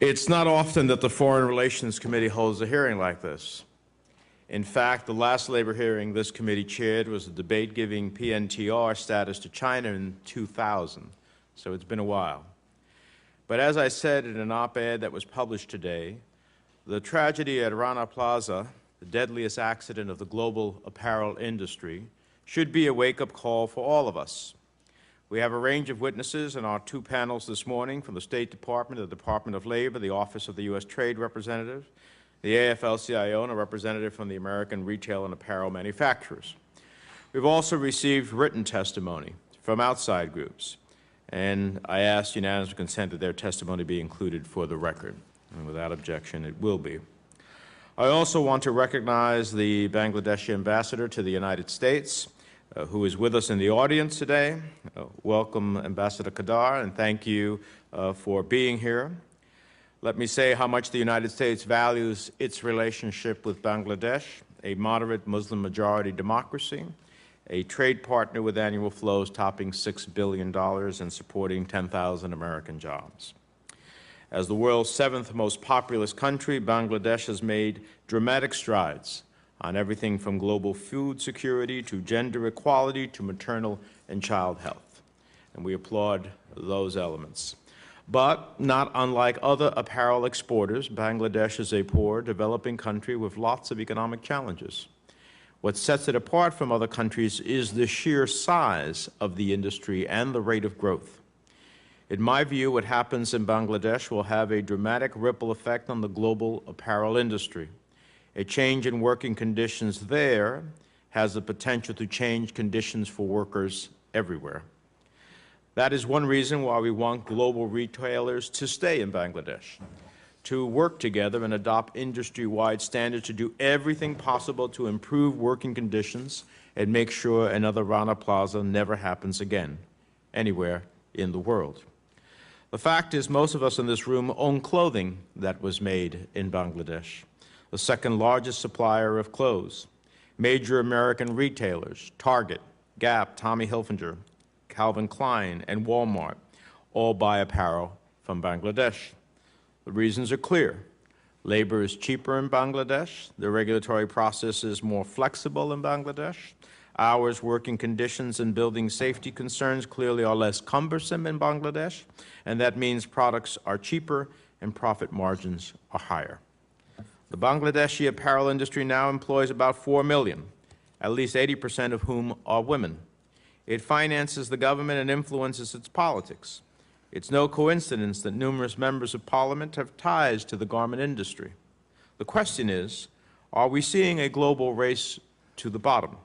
It's not often that the Foreign Relations Committee holds a hearing like this. In fact, the last labor hearing this committee chaired was a debate giving PNTR status to China in 2000, so it's been a while. But as I said in an op-ed that was published today, the tragedy at Rana Plaza, the deadliest accident of the global apparel industry, should be a wake-up call for all of us. We have a range of witnesses in our two panels this morning from the State Department, the Department of Labor, the Office of the U.S. Trade Representative, the AFL-CIO, and a representative from the American Retail and Apparel Manufacturers. We've also received written testimony from outside groups, and I ask unanimous consent that their testimony be included for the record. And without objection, it will be. I also want to recognize the Bangladeshi ambassador to the United States, who is with us in the audience today. Welcome, Ambassador Kadar, and thank you for being here. Let me say how much the United States values its relationship with Bangladesh, a moderate Muslim-majority democracy, a trade partner with annual flows topping $6 billion and supporting 10,000 American jobs. As the world's seventh most populous country, Bangladesh has made dramatic strides on everything from global food security to gender equality to maternal and child health. And we applaud those elements. But not unlike other apparel exporters, Bangladesh is a poor, developing country with lots of economic challenges. What sets it apart from other countries is the sheer size of the industry and the rate of growth. In my view, what happens in Bangladesh will have a dramatic ripple effect on the global apparel industry. A change in working conditions there has the potential to change conditions for workers everywhere. That is one reason why we want global retailers to stay in Bangladesh, to work together and adopt industry-wide standards to do everything possible to improve working conditions and make sure another Rana Plaza never happens again, anywhere in the world. The fact is, most of us in this room own clothing that was made in Bangladesh, the second largest supplier of clothes. Major American retailers, Target, Gap, Tommy Hilfiger, Calvin Klein, and Walmart, all buy apparel from Bangladesh. The reasons are clear. Labor is cheaper in Bangladesh. The regulatory process is more flexible in Bangladesh. Hours, working conditions, and building safety concerns clearly are less cumbersome in Bangladesh, and that means products are cheaper and profit margins are higher. The Bangladeshi apparel industry now employs about 4 million, at least 80% of whom are women. It finances the government and influences its politics. It's no coincidence that numerous members of Parliament have ties to the garment industry. The question is, are we seeing a global race to the bottom?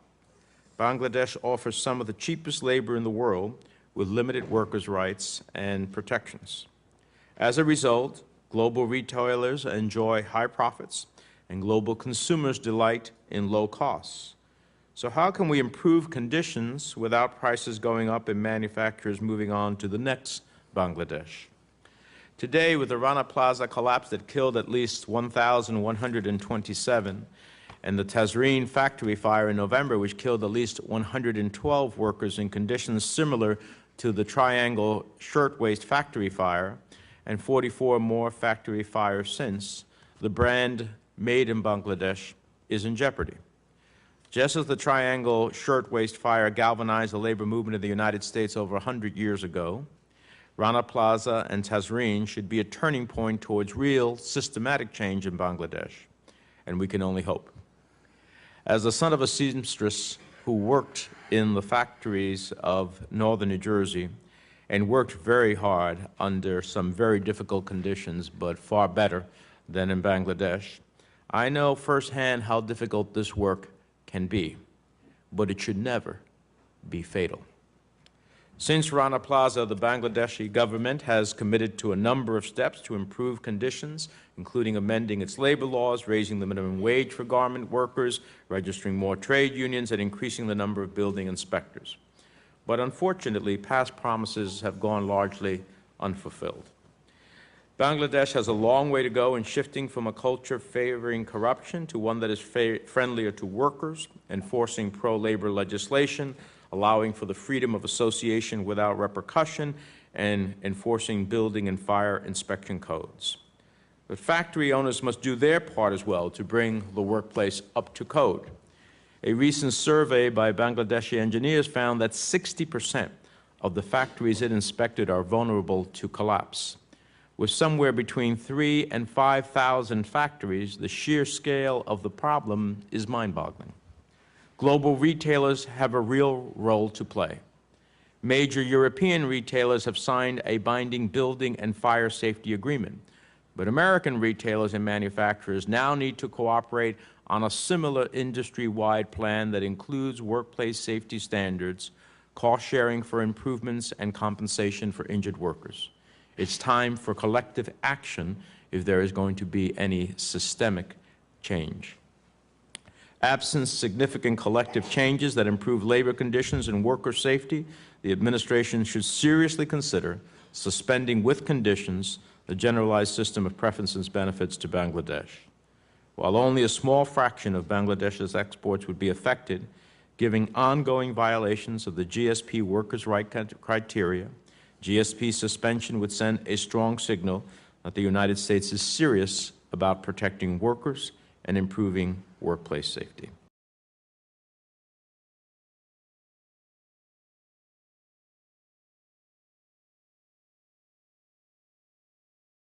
Bangladesh offers some of the cheapest labor in the world with limited workers' rights and protections. As a result, global retailers enjoy high profits, and global consumers delight in low costs. So how can we improve conditions without prices going up and manufacturers moving on to the next Bangladesh? Today, with the Rana Plaza collapse that killed at least 1,127, and the Tazreen factory fire in November, which killed at least 112 workers in conditions similar to the Triangle Shirtwaist factory fire, and 44 more factory fires since, the brand made in Bangladesh is in jeopardy. Just as the Triangle Shirtwaist fire galvanized the labor movement of the United States over 100 years ago, Rana Plaza and Tazreen should be a turning point towards real, systematic change in Bangladesh, and we can only hope. As the son of a seamstress who worked in the factories of northern New Jersey, and worked very hard under some very difficult conditions, but far better than in Bangladesh, I know firsthand how difficult this work can be, but it should never be fatal. Since Rana Plaza, the Bangladeshi government has committed to a number of steps to improve conditions, including amending its labor laws, raising the minimum wage for garment workers, registering more trade unions, and increasing the number of building inspectors. But unfortunately, past promises have gone largely unfulfilled. Bangladesh has a long way to go in shifting from a culture favoring corruption to one that is friendlier to workers, enforcing pro-labor legislation, allowing for the freedom of association without repercussion, and enforcing building and fire inspection codes. But factory owners must do their part as well to bring the workplace up to code. A recent survey by Bangladeshi engineers found that 60% of the factories it inspected are vulnerable to collapse. With somewhere between 3,000 and 5,000 factories, the sheer scale of the problem is mind-boggling. Global retailers have a real role to play. Major European retailers have signed a binding building and fire safety agreement, but American retailers and manufacturers now need to cooperate on a similar industry-wide plan that includes workplace safety standards, cost-sharing for improvements, and compensation for injured workers. It's time for collective action if there is going to be any systemic change. Absent significant collective changes that improve labor conditions and worker safety, the administration should seriously consider suspending with conditions the generalized system of preferences benefits to Bangladesh. While only a small fraction of Bangladesh's exports would be affected, given ongoing violations of the GSP workers' right criteria, GSP suspension would send a strong signal that the United States is serious about protecting workers and improving workplace safety.